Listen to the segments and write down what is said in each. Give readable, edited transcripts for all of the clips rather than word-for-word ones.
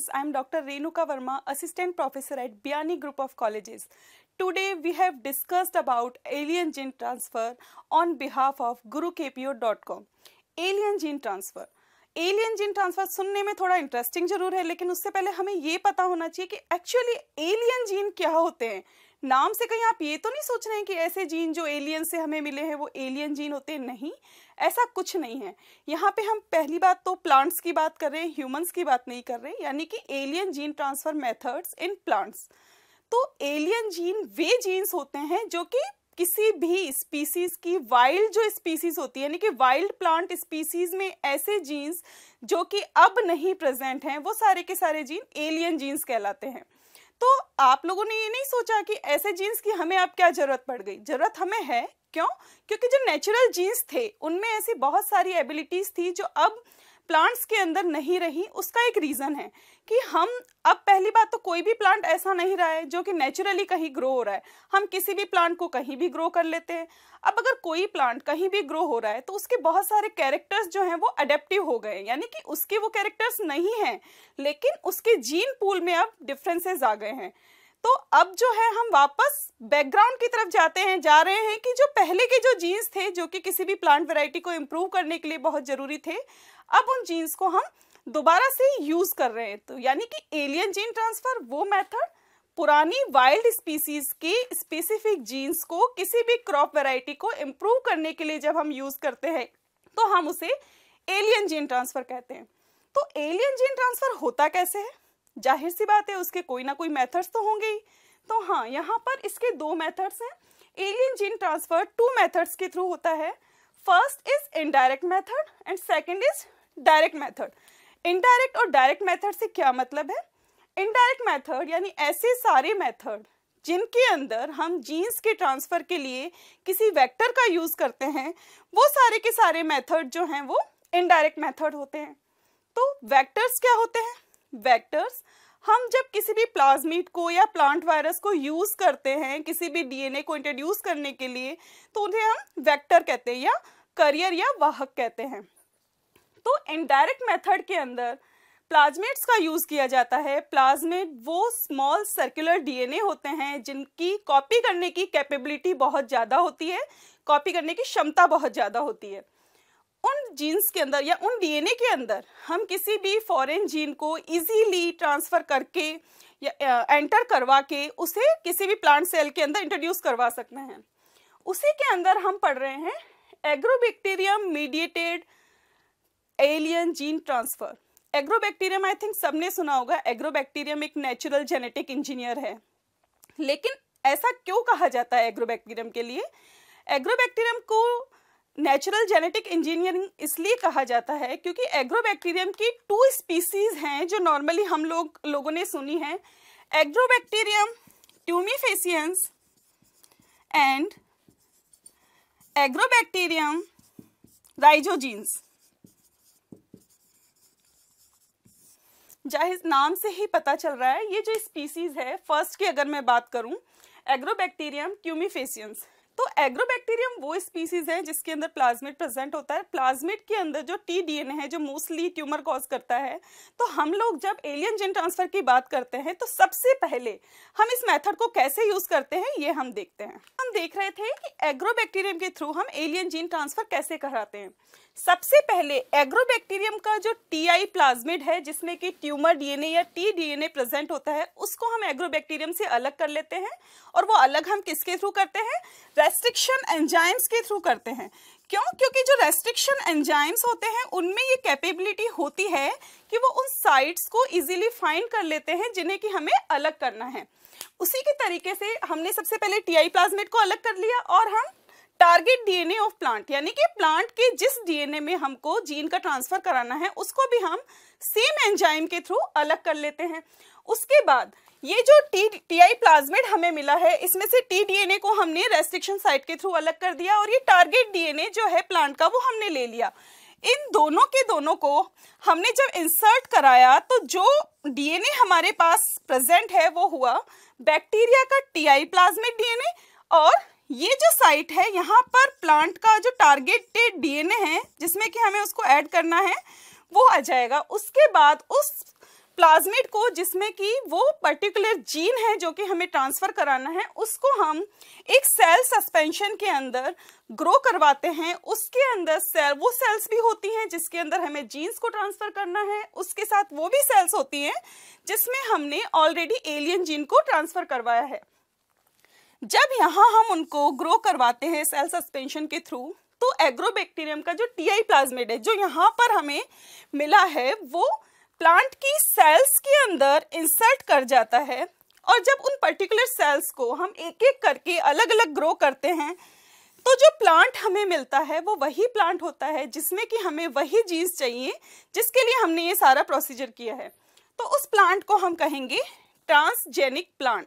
students, I am Dr. Renuka Verma, Assistant Professor at Biani Group of Colleges. Today we have discussed about alien gene transfer on behalf of gurukpo.com. Alien gene transfer. Alien gene transfer सुनने में थोड़ा interesting जरूर है, लेकिन उससे पहले हमें ये पता होना चाहिए कि एक्चुअली एलियन जीन क्या होते हैं। नाम से कहीं आप ये तो नहीं सोच रहे हैं कि ऐसे जीन जो एलियन से हमें मिले हैं वो एलियन जीन होते हैं। नहीं, ऐसा कुछ नहीं है। यहाँ पे हम पहली बात तो प्लांट्स की बात कर रहे हैं, ह्यूमंस की बात नहीं कर रहे हैं, यानी कि alien gene transfer methods in plants. तो एलियन जीन वे जीन्स होते हैं जो कि किसी भी स्पीसीज की वाइल्ड जो स्पीसीज होती है, यानी कि वाइल्ड प्लांट स्पीसीज में ऐसे जीन्स जो कि अब नहीं प्रेजेंट हैं, वो सारे के सारे जीन एलियन जीन्स कहलाते हैं। तो आप लोगों ने ये नहीं सोचा कि ऐसे जीन्स की हमें अब क्या जरूरत पड़ गई। जरूरत हमें है, क्यों? क्योंकि जो नेचुरल जीन्स थे उनमें ऐसी बहुत सारी एबिलिटीज थी जो अब प्लांट्स के अंदर नहीं रही। उसका एक रीजन है कि हम अब पहली बात तो कोई भी प्लांट ऐसा नहीं रहा है जो कि नेचुरली कहीं ग्रो हो रहा है। हम किसी भी प्लांट को कहीं भी ग्रो कर लेते हैं। अब अगर कोई प्लांट कहीं भी ग्रो हो रहा है तो उसके बहुत सारे कैरेक्टर्स जो हैं वो अडेप्टिव हो गए, यानी कि उसके वो कैरेक्टर्स नहीं हैं, लेकिन उसके जीन पूल में अब डिफरेंसेस आ गए हैं। तो अब जो है हम वापस बैकग्राउंड की तरफ जा रहे हैं कि जो पहले के जो जीन्स थे जो कि किसी भी प्लांट वैरायटी को इम्प्रूव करने के लिए बहुत जरूरी थे, अब उन जीन्स को हम दोबारा से यूज कर रहे हैं। तो यानी कि एलियन जीन ट्रांसफर वो मेथड पुरानी वाइल्ड स्पीसीज के स्पेसिफिक जीन्स को किसी भी क्रॉप वैरायटी को इम्प्रूव करने के लिए जब हम यूज करते हैं तो हम उसे एलियन जीन ट्रांसफर कहते हैं। तो एलियन जीन ट्रांसफर होता कैसे है? जाहिर सी बात है उसके कोई ना कोई मेथड्स तो होंगे ही। तो हाँ, यहाँ पर इसके दो मेथड्स हैं। Alien gene transfer two methods के थ्रू होता है। First is indirect method and second is direct method. Indirect और डायरेक्ट मेथड से क्या मतलब है? इनडायरेक्ट मेथड यानी ऐसे सारे मेथड जिनके अंदर हम जीन्स के ट्रांसफर के लिए किसी वेक्टर का यूज करते हैं, वो सारे के सारे मेथड जो हैं वो इनडायरेक्ट मेथड होते हैं। तो वेक्टर्स क्या होते हैं? वेक्टर्स हम जब किसी भी प्लाज्मिड को या प्लांट वायरस को यूज करते हैं किसी भी डीएनए को इंट्रोड्यूस करने के लिए, तो उन्हें हम वेक्टर कहते हैं या करियर या वाहक कहते हैं। तो इनडायरेक्ट मेथड के अंदर प्लाज्मिड्स का यूज किया जाता है। प्लाज्मिड वो स्मॉल सर्कुलर डीएनए होते हैं जिनकी कॉपी करने की कैपेबिलिटी बहुत ज्यादा होती है, कॉपी करने की क्षमता बहुत ज्यादा होती है। उन जीन्स के अंदर या उन डीएनए के अंदर हम किसी भी फॉरेन जीन को इजीली ट्रांसफर करके या एंटर करवा के उसे किसी भी प्लांट सेल के अंदर इंट्रोड्यूस करवा सकते हैं। उसी के अंदर हम पढ़ रहे हैं agrobacterium mediated alien gene transfer. Agrobacterium I think सबने सुना होगा। एग्रोबैक्टीरियम एक नेचुरल जेनेटिक इंजीनियर है। लेकिन ऐसा क्यों कहा जाता है एग्रोबैक्टीरियम के लिए? एग्रोबैक्टीरियम को नेचुरल जेनेटिक इंजीनियरिंग इसलिए कहा जाता है क्योंकि एग्रोबैक्टीरियम की टू स्पीसीज हैं जो नॉर्मली हम लोगों ने सुनी है। Agrobacterium tumefaciens and agrobacterium rhizogenes. जाहिर नाम से ही पता चल रहा है ये जो स्पीसीज है, फर्स्ट की अगर मैं बात करूं एग्रोबैक्टीरियम ट्यूमीफेसियंस, तो एग्रोबैक्टीरियम वो स्पीसीज है जिसके अंदर प्लाज्मिड प्रेजेंट होता है। प्लाज्मिड के अंदर जो टी डीएनए है जो मोस्टली ट्यूमर कॉज करता है। तो हम लोग जब एलियन जीन ट्रांसफर की बात करते हैं तो सबसे पहले हम इस मेथड को कैसे यूज करते हैं ये हम देखते हैं। हम देख रहे थे कि एग्रोबैक्टीरियम के थ्रू हम एलियन जीन ट्रांसफर कैसे कराते हैं। सबसे पहले एग्रोबैक्टीरियम का जो टीआई प्लाज्मिड है जिसमें कि ट्यूमर डीएनए या टी डीएनए प्रेजेंट होता है, उसको हम एग्रोबैक्टीरियम से अलग कर लेते हैं। और वो अलग हम किसके थ्रू करते हैं? रेस्ट्रिक्शन एंजाइम्स के थ्रू करते हैं। क्यों? क्योंकि जो रेस्ट्रिक्शन एंजाइम्स होते हैं उनमें ये कैपेबिलिटी होती है कि वो उन साइट्स को इजीली फाइंड कर लेते हैं जिन्हें कि हमें अलग करना है। उसी के तरीके से हमने सबसे पहले टीआई प्लाज्मिड को अलग कर लिया और हम टारगेट डीएनए ऑफ प्लांट, यानी कि प्लांट के जिस डीएनए में हमको जीन का ट्रांसफर कराना है उसको भी हम सेम एंजाइम के थ्रू अलग कर लेते हैं। उसके बाद ये जो टीआई प्लाज्मिड हमें मिला है, इसमें से टी डीएनए को हमने रेस्ट्रिक्शन साइट के थ्रू अलग कर दिया और ये टारगेट डीएनए जो है प्लांट का वो हमने ले लिया। इन दोनों के दोनों को हमने जब इंसर्ट कराया तो जो डीएनए हमारे पास प्रेजेंट है वो हुआ बैक्टीरिया का टीआई प्लाज्मिड डीएनए, और ये जो साइट है यहाँ पर प्लांट का जो टारगेटेड डीएनए है जिसमें कि हमें उसको ऐड करना है वो आ जाएगा। उसके बाद उस प्लाज्मिड को, जिसमें कि वो पर्टिकुलर जीन है जो कि हमें ट्रांसफर कराना है, उसको हम एक सेल सस्पेंशन के अंदर ग्रो करवाते हैं। उसके अंदर वो सेल्स भी होती हैं जिसके अंदर हमें जीन्स को ट्रांसफर करना है, उसके साथ वो भी सेल्स होती हैं जिसमें हमने ऑलरेडी एलियन जीन को ट्रांसफर करवाया है। जब यहाँ हम उनको ग्रो करवाते हैं सेल सस्पेंशन के थ्रू, तो एग्रोबैक्टीरियम का जो टीआई प्लाज्मिड है जो यहाँ पर हमें मिला है, वो प्लांट की सेल्स के अंदर इंसर्ट कर जाता है। और जब उन पर्टिकुलर सेल्स को हम एक एक करके अलग अलग ग्रो करते हैं, तो जो प्लांट हमें मिलता है वो वही प्लांट होता है जिसमें कि हमें वही जीन्स चाहिए जिसके लिए हमने ये सारा प्रोसीजर किया है। तो उस प्लांट को हम कहेंगे ट्रांसजेनिक प्लांट।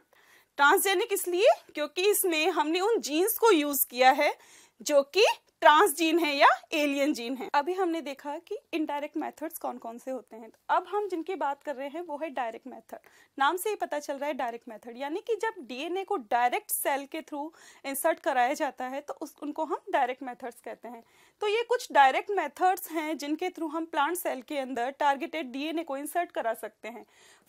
ट्रांसजेनिक इसलिए क्योंकि इसमें हमने उन जीन्स को यूज किया है जो कि ट्रांस जीन है या एलियन जीन है। अभी हमने देखा कि इनडायरेक्ट मेथड्स कौन कौन से होते हैं। तो अब हम जिनकी बात कर रहे हैं वो है डायरेक्ट मेथड। नाम से ही पता चल रहा है डायरेक्ट मेथड, यानी कि जब डीएनए को डायरेक्ट सेल के थ्रू इंसर्ट कराया जाता है तो उनको हम डायरेक्ट मेथड्स कहते हैं। तो ये कुछ डायरेक्ट मेथड्स हैं जिनके थ्रू हम प्लांट सेल के अंदर टारगेटेड डीएनए को इंसर्ट करा सकते हैं।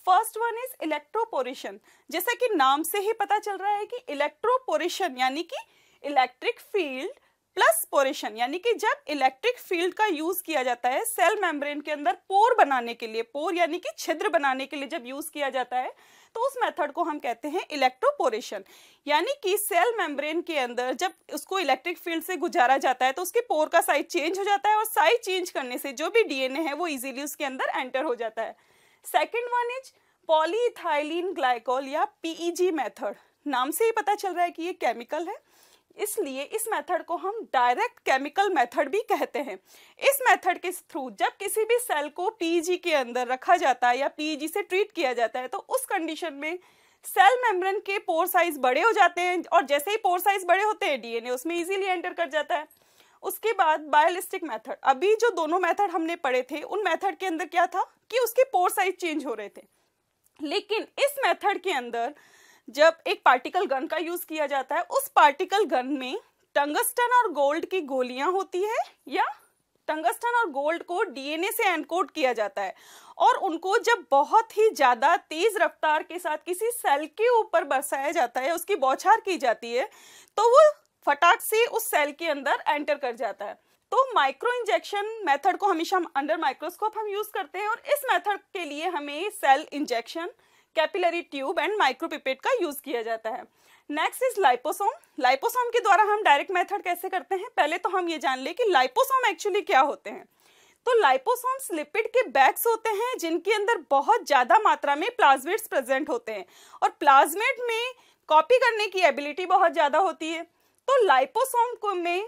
First one is electroporation. जैसा कि नाम से ही पता चल रहा है कि इलेक्ट्रोपोरेशन यानी कि इलेक्ट्रिक फील्ड प्लस पोरेशन, यानी कि जब इलेक्ट्रिक फील्ड का यूज किया जाता है सेल मेम्ब्रेन के अंदर पोर बनाने के लिए, पोर यानी कि छिद्र बनाने के लिए जब यूज किया जाता है, तो उस मेथड को हम कहते हैं इलेक्ट्रोपोरेशन। यानी कि सेल मेम्ब्रेन के अंदर जब उसको इलेक्ट्रिक फील्ड से गुजारा जाता है तो उसके पोर का साइज चेंज हो जाता है और साइज चेंज करने से जो भी डीएनए है वो इजीली उसके अंदर एंटर हो जाता है। Second one is polyethylene glycol या पीईजी मेथड। नाम से ही पता चल रहा है कि ये केमिकल है, इसलिए इस मेथड को हम डायरेक्ट केमिकल मेथड भी कहते हैं। इस मेथड के थ्रू जब किसी भी सेल को पीईजी के अंदर रखा जाता है या पीईजी से ट्रीट किया जाता है, तो उस कंडीशन में सेल मेम्ब्रेन के पोर साइज बड़े हो जाते हैं और जैसे ही पोर साइज बड़े होते हैं डीएनए उसमें इजीली एंटर कर जाता है। उसके बाद बायोलिस्टिक मेथड। अभी जो दोनों मेथड हमने पढ़े थे उन मेथड के अंदर क्या था कि उसके पोर साइज चेंज हो रहे थे, लेकिन इस मेथड के अंदर जब एक पार्टिकल गन का यूज किया जाता है, उस पार्टिकल गन में टंगस्टन और गोल्ड की गोलियां होती है या टंगस्टन और गोल्ड को डीएनए से एनकोड किया जाता है और उनको जब बहुत ही ज्यादा तेज रफ्तार के साथ किसी सेल के ऊपर बरसाया जाता है, उसकी बौछार की जाती है, तो वो फटाक से उस सेल के अंदर एंटर कर जाता है। तो माइक्रो इंजेक्शन मेथड को हमेशा अंडर माइक्रोस्कोप हम यूज करते हैं और इस मेथड के लिए हमें cell injection, capillary tube and micropipette का यूज किया जाता है। Next is liposome. लाइपोसोम के द्वारा हम डायरेक्ट मेथड कैसे करते हैं, पहले तो हम ये जान ले कि लाइपोसोम एक्चुअली क्या होते हैं। तो लाइपोसोम्स लिपिड के बैग्स होते हैं जिनके अंदर बहुत ज्यादा मात्रा में प्लाज्मिड्स प्रेजेंट होते हैं और प्लाज्मिड में कॉपी करने की एबिलिटी बहुत ज्यादा होती है। तो लाइपोसोम को में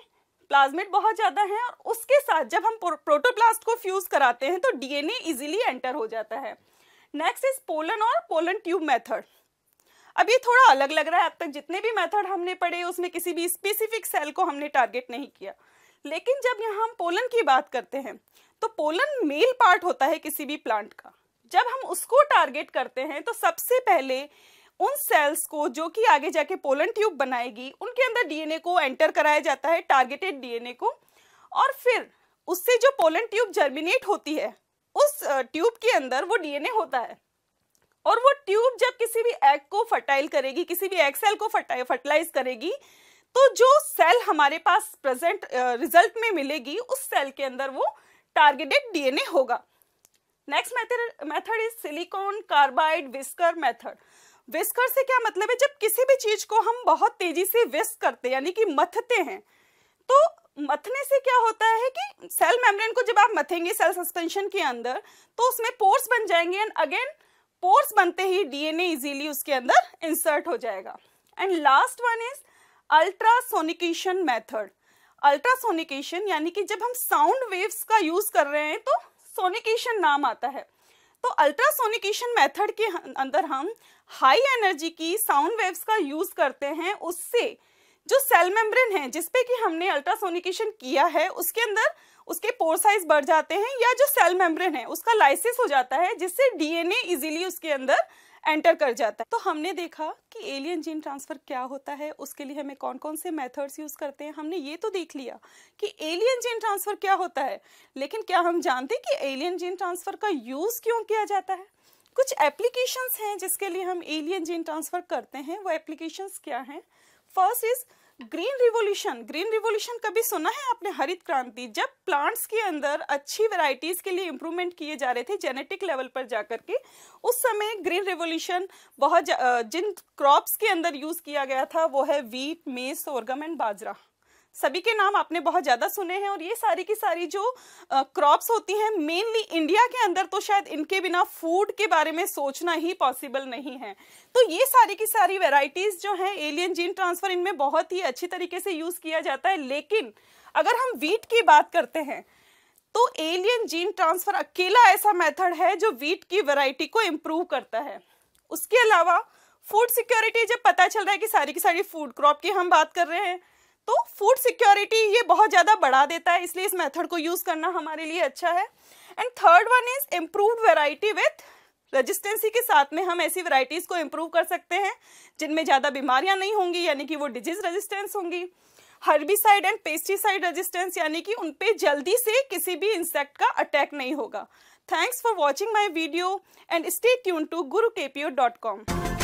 प्लाज्मिड बहुत ज्यादा है और उसके साथ जब हम प्रोटोप्लास्ट को फ्यूज कराते हैं तो डीएनए इजीली एंटर हो जाता है। नेक्स्ट इज पोलन और पोलन ट्यूब मेथड। अब ये थोड़ा अलग लग रहा है, अब तक जितने भी मेथड हमने पढ़े उसमें किसी भी स्पेसिफिक सेल को हमने टारगेट नहीं किया, लेकिन जब यहाँ हम पोलन की बात करते हैं तो पोलन मेल पार्ट होता है किसी भी प्लांट का। जब हम उसको टारगेट करते हैं तो सबसे पहले उन सेल्स को जो कि आगे जाके पोलन ट्यूब बनाएगी उनके अंदर डीएनए को एंटर कराया जाता है, टारगेटेड डीएनए को, और फिर उससे जो पोलन ट्यूब जर्मिनेट होती है उस ट्यूब के अंदर वो डीएनए होता है और वो ट्यूब जब किसी भी एग को फर्टाइल करेगी, किसी भी एग सेल को फर्टिलाइज करेगी, तो जो सेल हमारे पास प्रेजेंट रिजल्ट में मिलेगी उस सेल के अंदर वो टारगेटेड डीएनए होगा। Next method is silicon carbide whisker method. Whisker से क्या मतलब है, जब किसी भी चीज को हम बहुत तेजी से विस्क करते यानी कि मथते हैं, तो मथने से क्या होता है कि सेल मेम्ब्रेन को जब आप मथेंगे सेल सस्पेंशन के अंदर तो उसमें पोर्स बन जाएंगे एंड अगेन पोर्स बनते ही डीएनए इजीली उसके अंदर इंसर्ट हो जाएगा। And last one is ultrasonication method. Ultrasonication यानी कि जब हम साउंड वेव्स का यूज कर रहे हैं तो सोनिकेशन नाम आता है। तो अल्ट्रासोनिकेशन मेथड के अंदर हम हाई एनर्जी की साउंड वेव्स का यूज करते हैं, उससे जो सेल मेम्ब्रेन है जिसपे कि हमने अल्ट्रासोनिकेशन किया है उसके अंदर उसके पोर साइज बढ़ जाते हैं या जो सेल मेम्ब्रेन है उसका लाइसिस हो जाता है जिससे डीएनए इजीली उसके अंदर एंटर कर जाता है। तो हमने देखा कि एलियन जीन ट्रांसफर क्या होता है, उसके लिए हमें कौन कौन से मेथड्स यूज करते हैं। हमने ये तो देख लिया कि एलियन जीन ट्रांसफर क्या होता है, लेकिन क्या हम जानते हैं कि एलियन जीन ट्रांसफर का यूज क्यों किया जाता है। कुछ एप्लीकेशंस हैं जिसके लिए हम एलियन जीन ट्रांसफर करते हैं। वो एप्लीकेशंस क्या हैं? First is green revolution. Green revolution कभी सुना है आपने? हरित क्रांति। जब प्लांट्स के अंदर अच्छी वैरायटीज के लिए इंप्रूवमेंट किए जा रहे थे जेनेटिक लेवल पर जाकर के, उस समय ग्रीन रिवोल्यूशन बहुत जिन क्रॉप्स के अंदर यूज किया गया था वो है वीट, मेज, सोरगम एंड बाजरा। सभी के नाम आपने बहुत ज्यादा सुने हैं और ये सारी की सारी जो क्रॉप्स होती हैं मेनली इंडिया के अंदर, तो शायद इनके बिना फूड के बारे में सोचना ही पॉसिबल नहीं है। तो ये सारी की सारी वैरायटीज जो हैं एलियन जीन ट्रांसफर, इनमें बहुत ही अच्छी तरीके से यूज किया जाता है। लेकिन अगर हम वीट की बात करते हैं तो एलियन जीन ट्रांसफर अकेला ऐसा मेथड है जो वीट की वैरायटी को इम्प्रूव करता है। उसके अलावा फूड सिक्योरिटी, जब पता चल रहा है कि सारी की सारी फूड क्रॉप की हम बात कर रहे हैं, तो फूड सिक्योरिटी ये बहुत ज्यादा बढ़ा देता है, इसलिए इस मेथड को यूज करना हमारे लिए अच्छा है। And third one is improved variety with resistancy. के साथ में हम ऐसी वैरायटीज को इम्प्रूव कर सकते हैं जिनमें ज्यादा बीमारियां नहीं होंगी, यानी कि वो डिजीज रेजिस्टेंस होंगी। हर्बिसाइड एंड पेस्टिसाइड रेजिस्टेंस, यानी कि उनपे जल्दी से किसी भी इंसेक्ट का अटैक नहीं होगा। Thanks for watching my video and stay tune to gurukpo.com।